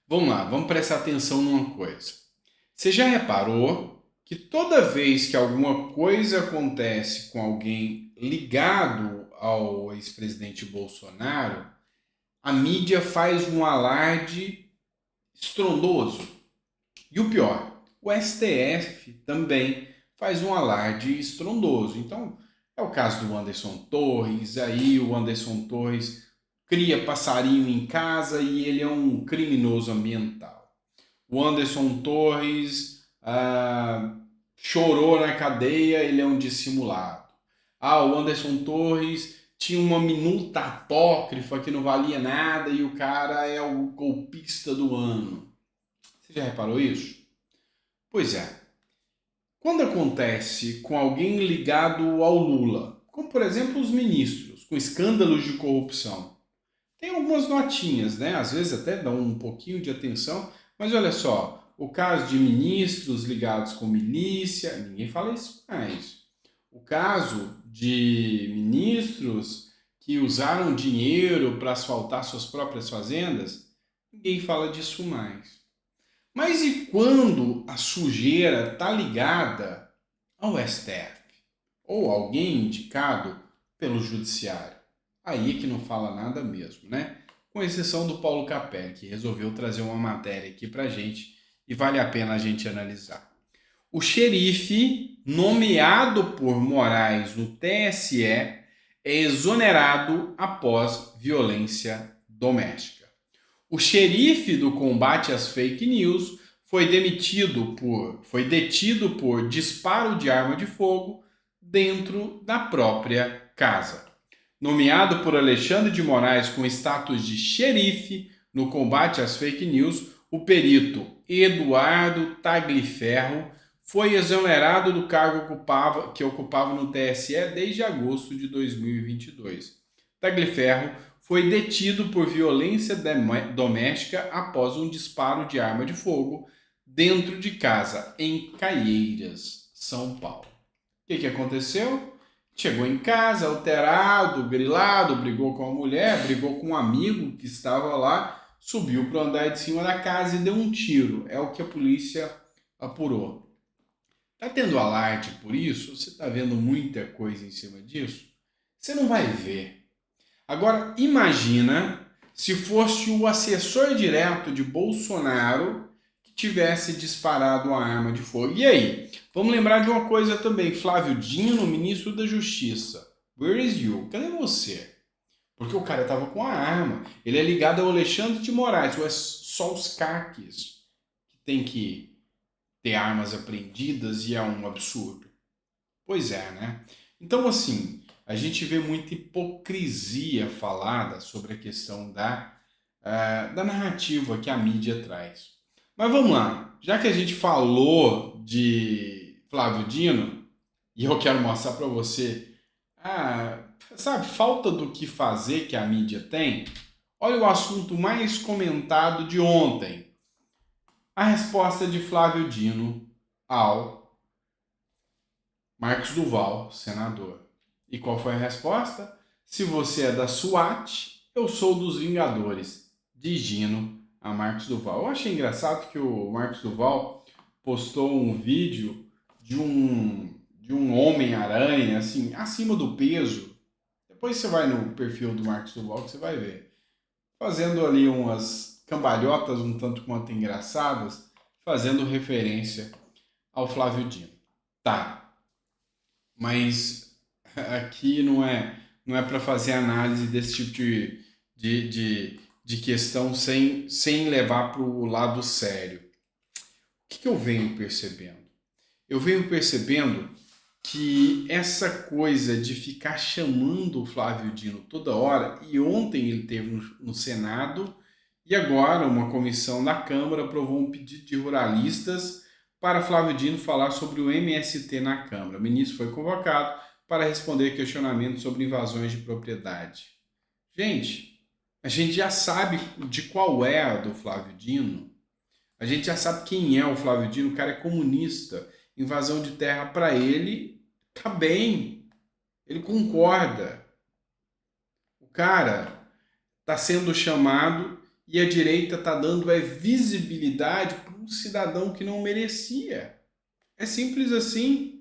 Vamos lá, vamos prestar atenção numa coisa. Você já reparou que toda vez que alguma coisa acontece com alguém ligado ao ex-presidente Bolsonaro, a mídia faz um alarde estrondoso? E o pior, o STF também faz um alarde estrondoso. Então, é o caso do Anderson Torres, aí o Anderson Torres cria passarinho em casa e ele é um criminoso ambiental. O Anderson Torres chorou na cadeia, ele é um dissimulado. O Anderson Torres tinha uma minuta apócrifa que não valia nada e o cara é o golpista do ano. Você já reparou isso? Pois é. Quando acontece com alguém ligado ao Lula, como por exemplo os ministros, com escândalos de corrupção, tem algumas notinhas, né? Às vezes até dão um pouquinho de atenção, mas olha só, o caso de ministros ligados com milícia, ninguém fala isso mais. O caso de ministros que usaram dinheiro para asfaltar suas próprias fazendas, ninguém fala disso mais. Mas e quando a sujeira está ligada ao STF? Ou alguém indicado pelo judiciário? Aí é que não fala nada mesmo, né? Com exceção do Paulo Capelli, que resolveu trazer uma matéria aqui pra gente e vale a pena a gente analisar. O xerife nomeado por Moraes no TSE é exonerado após violência doméstica. O xerife do combate às fake news foi detido por disparo de arma de fogo dentro da própria casa. Nomeado por Alexandre de Moraes com status de xerife no combate às fake news, o perito Eduardo Tagliaferro foi exonerado do cargo que ocupava no TSE desde agosto de 2022. Tagliaferro foi detido por violência doméstica após um disparo de arma de fogo dentro de casa em Caieiras, São Paulo. O que aconteceu? Chegou em casa alterado, grilado, brigou com a mulher, brigou com um amigo que estava lá, subiu para o andar de cima da casa e deu um tiro. É o que a polícia apurou. Tá tendo alarde por isso? Você está vendo muita coisa em cima disso? Você não vai ver. Agora, imagina se fosse o assessor direto de Bolsonaro que tivesse disparado uma arma de fogo. E aí? Vamos lembrar de uma coisa também. Flávio Dino, ministro da Justiça. Where is you? Cadê você? Porque o cara estava com a arma. Ele é ligado ao Alexandre de Moraes. Ou é só os caques que tem que ter armas apreendidas e é um absurdo. Pois é, né? Então, assim, a gente vê muita hipocrisia falada sobre a questão da narrativa que a mídia traz. Mas vamos lá, já que a gente falou de Flávio Dino, e eu quero mostrar para você, sabe, falta do que fazer que a mídia tem, olha o assunto mais comentado de ontem. A resposta de Flávio Dino ao Marcos Duval, senador. E qual foi a resposta? Se você é da SWAT, eu sou dos Vingadores, de Gino a Marcos Duval. Eu achei engraçado que o Marcos Duval postou um vídeo de um Homem-Aranha, assim, acima do peso. Depois você vai no perfil do Marcos Duval que você vai ver. Fazendo ali umas cambalhotas um tanto quanto engraçadas, fazendo referência ao Flávio Dino. Tá, mas aqui não é para fazer análise desse tipo de questão sem levar para o lado sério. O que eu venho percebendo? Eu venho percebendo que essa coisa de ficar chamando o Flávio Dino toda hora, e ontem ele teve no Senado, e agora uma comissão da Câmara aprovou um pedido de ruralistas para Flávio Dino falar sobre o MST na Câmara. O ministro foi convocado para responder questionamentos sobre invasões de propriedade. A gente já sabe de qual é a do Flávio Dino. A gente já sabe quem é o Flávio Dino. O cara é comunista. Invasão de terra para ele tá bem. Ele concorda. O cara está sendo chamado e a direita está dando visibilidade para um cidadão que não merecia. É simples assim.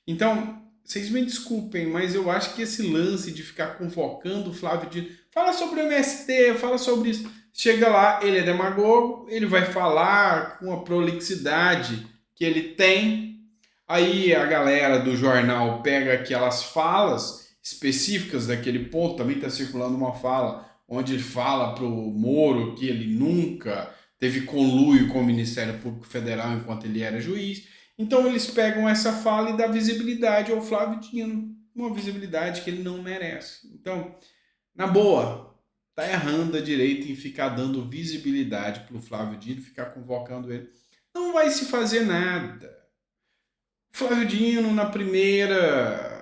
Então, vocês me desculpem, mas eu acho que esse lance de ficar convocando o Flávio Dino, fala sobre o MST, fala sobre isso. Chega lá, ele é demagogo, ele vai falar com a prolixidade que ele tem. Aí a galera do jornal pega aquelas falas específicas daquele ponto, também está circulando uma fala onde ele fala para o Moro que ele nunca teve conluio com o Ministério Público Federal enquanto ele era juiz. Então eles pegam essa fala e dão visibilidade ao Flávio Dino, uma visibilidade que ele não merece. Então, na boa, tá errando a direita em ficar dando visibilidade para o Flávio Dino, ficar convocando ele. Não vai se fazer nada. O Flávio Dino, na primeira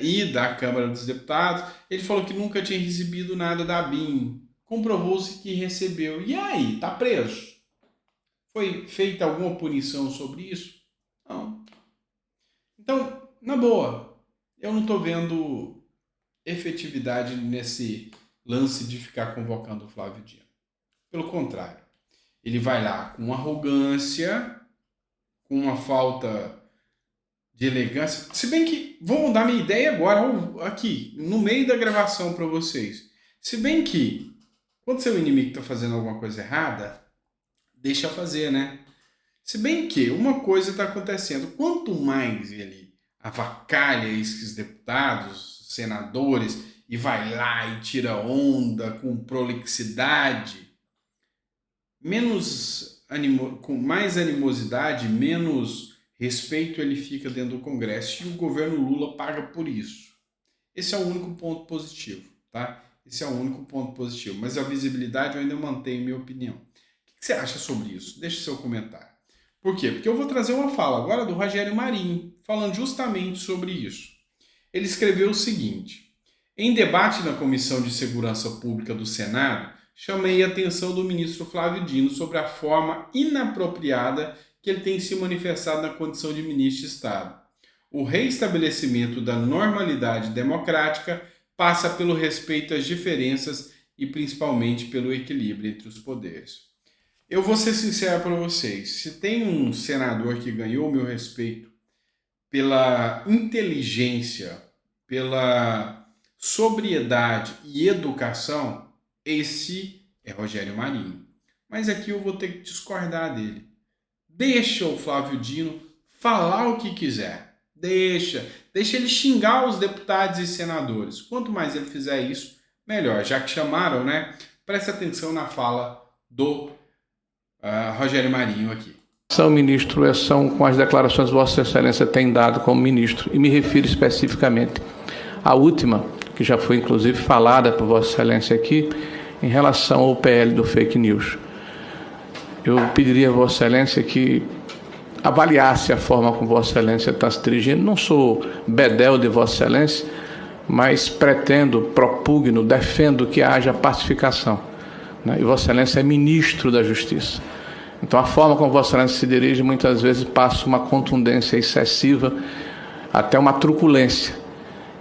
ida à Câmara dos Deputados, ele falou que nunca tinha recebido nada da BIM. Comprovou-se que recebeu. E aí, tá preso? Foi feita alguma punição sobre isso? Não. Então, na boa, eu não estou vendo efetividade nesse lance de ficar convocando o Flávio Dino. Pelo contrário, ele vai lá com arrogância, com uma falta de elegância. Se bem que, vou dar minha ideia agora, aqui, no meio da gravação para vocês. Se bem que, quando seu inimigo está fazendo alguma coisa errada, deixa fazer, né? Se bem que uma coisa está acontecendo, quanto mais ele avacalha esses deputados, senadores, e vai lá e tira onda com prolixidade, com mais animosidade, menos respeito ele fica dentro do Congresso e o governo Lula paga por isso. Esse é o único ponto positivo, tá? Esse é o único ponto positivo, mas a visibilidade eu ainda mantenho minha opinião. O que você acha sobre isso? Deixe seu comentário. Por quê? Porque eu vou trazer uma fala agora do Rogério Marinho, falando justamente sobre isso. Ele escreveu o seguinte: em debate na Comissão de Segurança Pública do Senado, chamei a atenção do ministro Flávio Dino sobre a forma inapropriada que ele tem se manifestado na condição de ministro de Estado. O reestabelecimento da normalidade democrática passa pelo respeito às diferenças e principalmente pelo equilíbrio entre os poderes. Eu vou ser sincero para vocês, se tem um senador que ganhou meu respeito pela inteligência, pela sobriedade e educação, esse é Rogério Marinho. Mas aqui eu vou ter que discordar dele. Deixa o Flávio Dino falar o que quiser. Deixa ele xingar os deputados e senadores. Quanto mais ele fizer isso, melhor. Já que chamaram, né? Preste atenção na fala do Rogério Marinho aqui. São ministro, são com as declarações que Vossa Excelência tem dado como ministro, e me refiro especificamente à última, que já foi inclusive falada por Vossa Excelência aqui, em relação ao PL do fake news. Eu pediria a Vossa Excelência que avaliasse a forma como Vossa Excelência está se dirigindo. Não sou bedel de Vossa Excelência, mas pretendo, propugno, defendo que haja pacificação. E Vossa Excelência é ministro da Justiça. Então a forma como Vossa Excelência se dirige muitas vezes passa uma contundência excessiva, até uma truculência.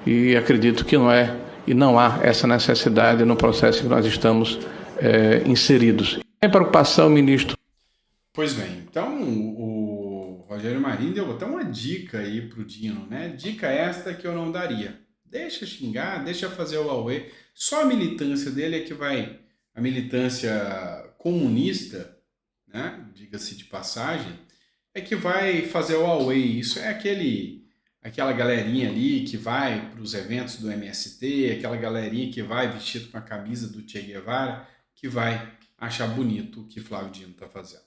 E acredito que não é e não há essa necessidade no processo que nós estamos inseridos. Tem preocupação, ministro? Pois bem, então o Rogério Marinho deu até uma dica aí pro Dino, né? Dica esta que eu não daria. Deixa xingar, deixa fazer o auê. Só a militância dele é que vai... A militância comunista, né? Diga-se de passagem, é que vai fazer o auê. Isso é aquela galerinha ali que vai para os eventos do MST, aquela galerinha que vai vestido com a camisa do Che Guevara, que vai achar bonito o que Flávio Dino está fazendo.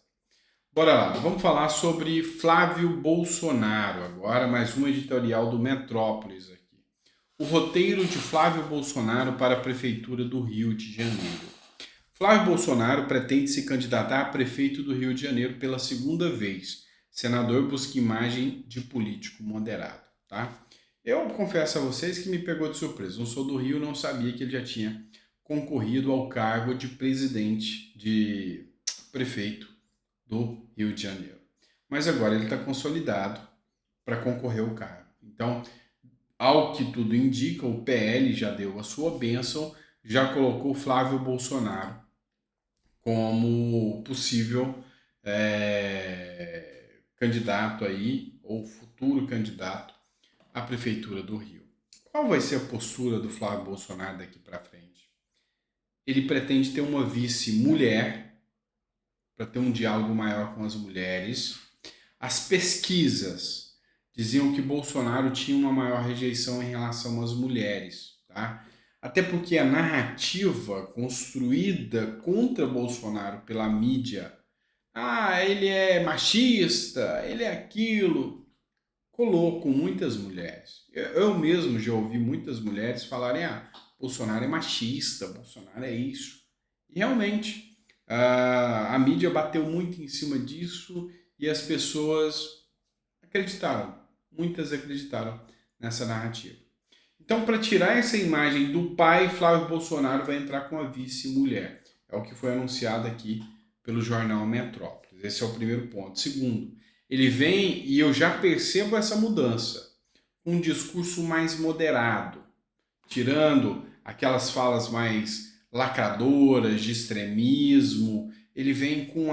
Bora lá, vamos falar sobre Flávio Bolsonaro agora, mais um editorial do Metrópolis aqui. O roteiro de Flávio Bolsonaro para a Prefeitura do Rio de Janeiro. Flávio Bolsonaro pretende se candidatar a prefeito do Rio de Janeiro pela segunda vez. Senador busca imagem de político moderado, tá? Eu confesso a vocês que me pegou de surpresa. Não sou do Rio, não sabia que ele já tinha concorrido ao cargo de prefeito do Rio de Janeiro. Mas agora ele está consolidado para concorrer ao cargo. Então, ao que tudo indica, o PL já deu a sua bênção, já colocou Flávio Bolsonaro como possível candidato aí, ou futuro candidato à Prefeitura do Rio. Qual vai ser a postura do Flávio Bolsonaro daqui para frente? Ele pretende ter uma vice-mulher, para ter um diálogo maior com as mulheres. As pesquisas diziam que Bolsonaro tinha uma maior rejeição em relação às mulheres, tá? Até porque a narrativa construída contra Bolsonaro pela mídia, ele é machista, ele é aquilo, colou com muitas mulheres. Eu mesmo já ouvi muitas mulheres falarem, Bolsonaro é machista, Bolsonaro é isso. E realmente, a mídia bateu muito em cima disso e as pessoas acreditaram, muitas acreditaram nessa narrativa. Então, para tirar essa imagem do pai, Flávio Bolsonaro vai entrar com a vice-mulher. É o que foi anunciado aqui pelo jornal Metrópolis. Esse é o primeiro ponto. Segundo, ele vem, e eu já percebo essa mudança, um discurso mais moderado, tirando aquelas falas mais lacradoras, de extremismo. Ele vem com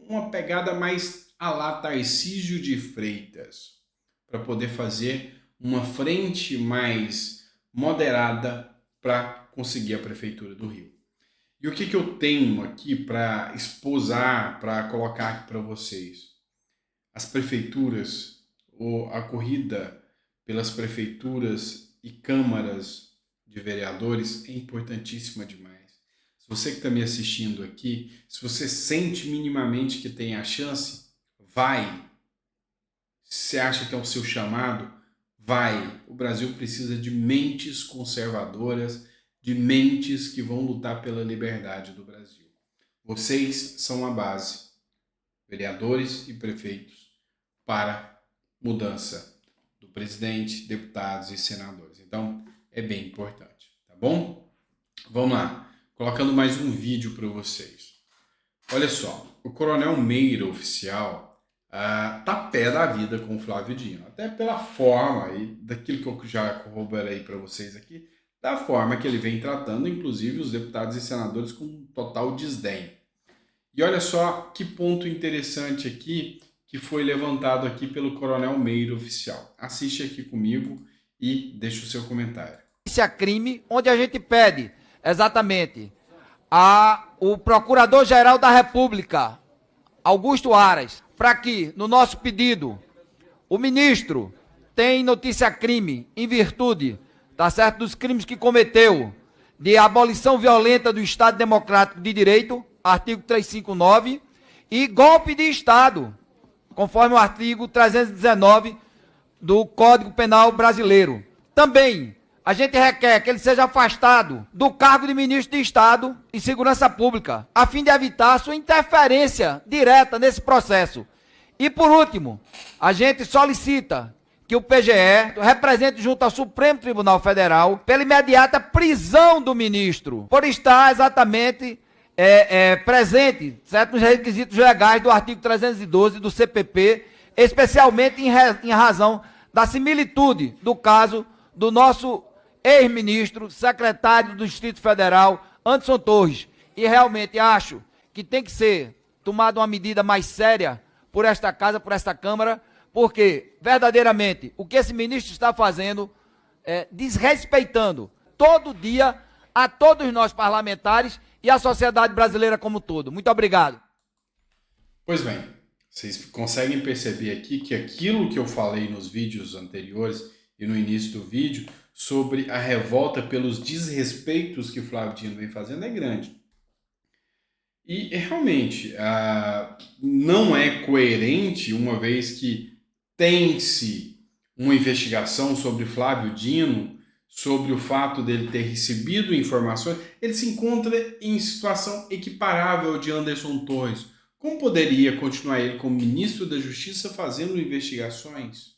uma pegada mais à la Tarcísio de Freitas, para poder fazer uma frente mais moderada para conseguir a Prefeitura do Rio. E o que eu tenho aqui para esposar, para colocar aqui para vocês? As prefeituras, ou a corrida pelas prefeituras e câmaras de vereadores é importantíssima demais. Se você que está me assistindo aqui, se você sente minimamente que tem a chance, vai. Se você acha que é o seu chamado, vai. O Brasil precisa de mentes conservadoras, de mentes que vão lutar pela liberdade do Brasil. Vocês são a base, vereadores e prefeitos, para mudança do presidente, deputados e senadores. Então, é bem importante, tá bom? Vamos lá, colocando mais um vídeo para vocês. Olha só, o Coronel Meira, oficial, tá pé da vida com o Flávio Dino, até pela forma, e daquilo que eu já corroborei para vocês aqui, da forma que ele vem tratando, inclusive, os deputados e senadores com total desdém. E olha só que ponto interessante aqui, que foi levantado aqui pelo Coronel Meira, oficial. Assiste aqui comigo e deixa o seu comentário. Esse é crime, onde a gente pede exatamente o Procurador-Geral da República, Augusto Aras, para que, no nosso pedido, o ministro tem notícia-crime em virtude, tá certo, dos crimes que cometeu, de abolição violenta do Estado Democrático de Direito, artigo 359, e golpe de Estado, conforme o artigo 319 do Código Penal Brasileiro. Também, a gente requer que ele seja afastado do cargo de ministro de Estado e Segurança Pública, a fim de evitar sua interferência direta nesse processo. E, por último, a gente solicita que o PGE represente junto ao Supremo Tribunal Federal pela imediata prisão do ministro, por estar exatamente presente, certo, nos requisitos legais do artigo 312 do CPP, especialmente em razão da similitude do caso do nosso ex-ministro, secretário do Distrito Federal, Anderson Torres. E realmente acho que tem que ser tomada uma medida mais séria por esta casa, por esta Câmara, porque, verdadeiramente, o que esse ministro está fazendo é desrespeitando todo dia a todos nós parlamentares e a sociedade brasileira como um todo. Muito obrigado. Pois bem, vocês conseguem perceber aqui que aquilo que eu falei nos vídeos anteriores e no início do vídeo sobre a revolta pelos desrespeitos que o Flávio Dino vem fazendo é grande. E realmente não é coerente, uma vez que tem-se uma investigação sobre Flávio Dino, sobre o fato dele ter recebido informações, ele se encontra em situação equiparável de Anderson Torres. Como poderia continuar ele como ministro da Justiça fazendo investigações,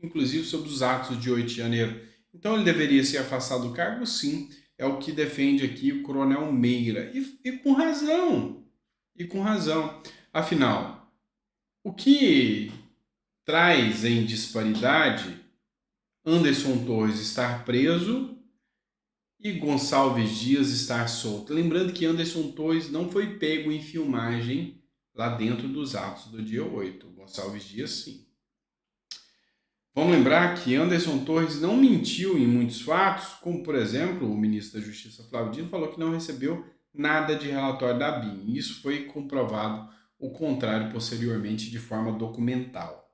inclusive sobre os atos de 8 de janeiro? Então ele deveria ser afastado do cargo, sim, é o que defende aqui o Coronel Meira. E com razão. E com razão. Afinal, o que traz em disparidade Anderson Torres estar preso e Gonçalves Dias estar solto. Lembrando que Anderson Torres não foi pego em filmagem lá dentro dos atos do dia 8. Gonçalves Dias, sim. Vamos lembrar que Anderson Torres não mentiu em muitos fatos, como, por exemplo, o ministro da Justiça, Flávio Dino, falou que não recebeu nada de relatório da BIM. Isso foi comprovado o contrário posteriormente de forma documental.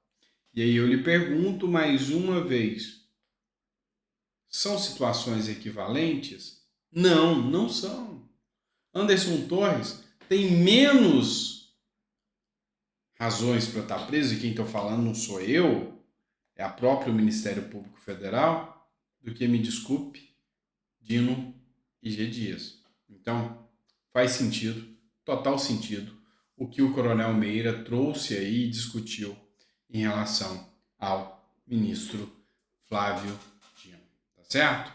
E aí eu lhe pergunto mais uma vez, são situações equivalentes? Não, não são. Anderson Torres tem menos razões para estar preso, e quem estou falando não sou eu, é a próprio Ministério Público Federal, do que, me desculpe, Dino e G. Dias. Então, faz sentido, total sentido, o que o Coronel Meira trouxe aí e discutiu em relação ao ministro Flávio Dino. Tá certo?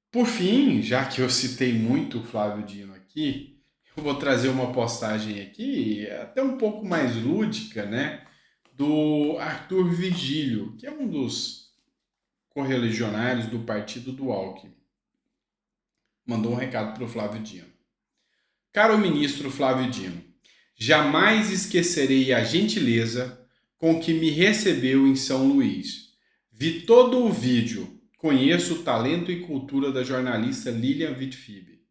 Por fim, já que eu citei muito o Flávio Dino aqui, eu vou trazer uma postagem aqui, até um pouco mais lúdica, né? Do Arthur Vigílio, que é um dos correligionários do partido do Alckmin. Mandou um recado para o Flávio Dino. Caro ministro Flávio Dino, jamais esquecerei a gentileza com que me recebeu em São Luís. Vi todo o vídeo, conheço o talento e cultura da jornalista Lilian Vitfib.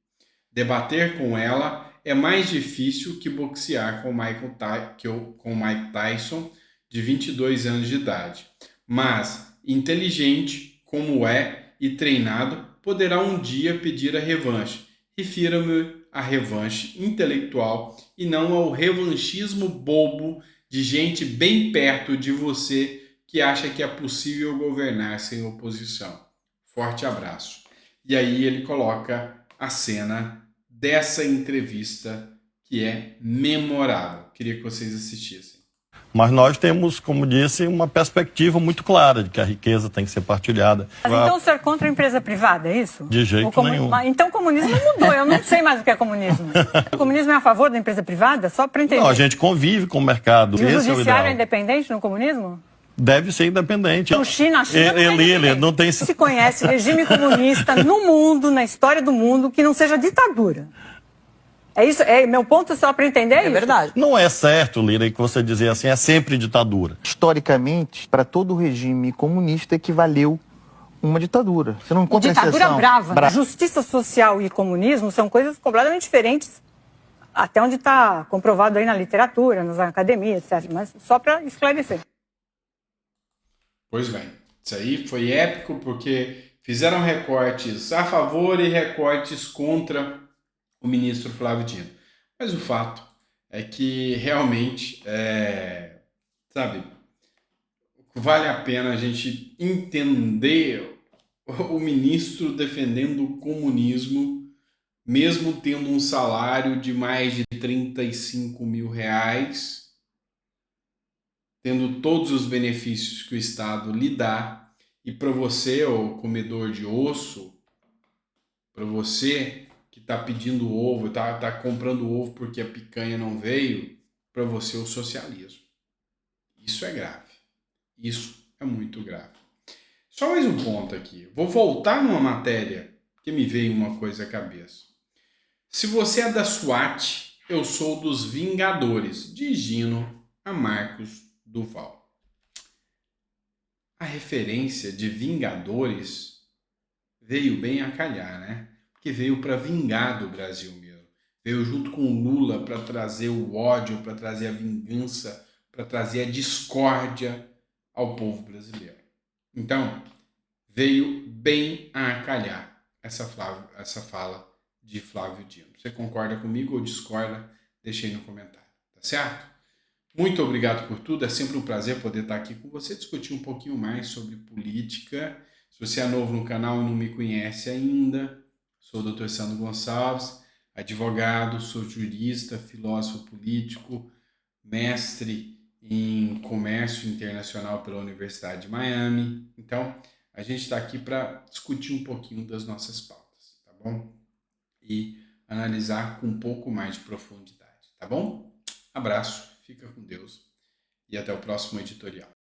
Debater com ela é mais difícil que boxear com Mike Tyson, de 22 anos de idade. Mas, inteligente como é e treinado, poderá um dia pedir a revanche. Refira-me à revanche intelectual e não ao revanchismo bobo de gente bem perto de você que acha que é possível governar sem oposição. Forte abraço. E aí ele coloca a cena dessa entrevista que é memorável. Queria que vocês assistissem. Mas nós temos, como disse, uma perspectiva muito clara de que a riqueza tem que ser partilhada. Mas então o senhor é contra a empresa privada, é isso? De jeito nenhum. Então o comunismo mudou, eu não sei mais o que é comunismo. O comunismo é a favor da empresa privada? Só para entender. Não, a gente convive com o mercado. E o Esse é o judiciário ideal. é independente no comunismo? Deve ser independente. A China não tem... se conhece regime comunista no mundo, na história do mundo, que não seja ditadura. É isso, meu ponto só para entender é isso. Verdade. Não é certo, Lira, que você dizer assim, é sempre ditadura. Historicamente, para todo regime comunista equivaleu uma ditadura. Você não encontra Ditadura exceção. brava. Justiça social e comunismo são coisas completamente diferentes. Até onde está comprovado aí na literatura, nas academias, etc. Mas só para esclarecer. Pois bem, isso aí foi épico porque fizeram recortes a favor e recortes contra o ministro Flávio Dino. Mas o fato é que realmente, sabe, vale a pena a gente entender o ministro defendendo o comunismo, mesmo tendo um salário de mais de 35 mil reais, tendo todos os benefícios que o Estado lhe dá, e para você, o comedor de osso, para você que está pedindo ovo, está comprando ovo porque a picanha não veio, para você o socialismo. Isso é grave. Isso é muito grave. Só mais um ponto aqui. Vou voltar numa matéria que me veio uma coisa à cabeça. Se você é da SWAT, eu sou dos Vingadores, de Gino a Marcos Duval. A referência de Vingadores veio bem a calhar, né? Porque veio para vingar do Brasil mesmo. Veio junto com o Lula para trazer o ódio, para trazer a vingança, para trazer a discórdia ao povo brasileiro. Então, veio bem a calhar essa fala de Flávio Dino. Você concorda comigo ou discorda? Deixa aí no comentário, tá certo? Muito obrigado por tudo, é sempre um prazer poder estar aqui com você, discutir um pouquinho mais sobre política. Se você é novo no canal e não me conhece ainda, sou o Dr. Sandro Gonçalves, advogado, sou jurista, filósofo político, mestre em comércio internacional pela Universidade de Miami. Então, a gente está aqui para discutir um pouquinho das nossas pautas, tá bom? E analisar com um pouco mais de profundidade, tá bom? Abraço, fica com Deus e até o próximo editorial.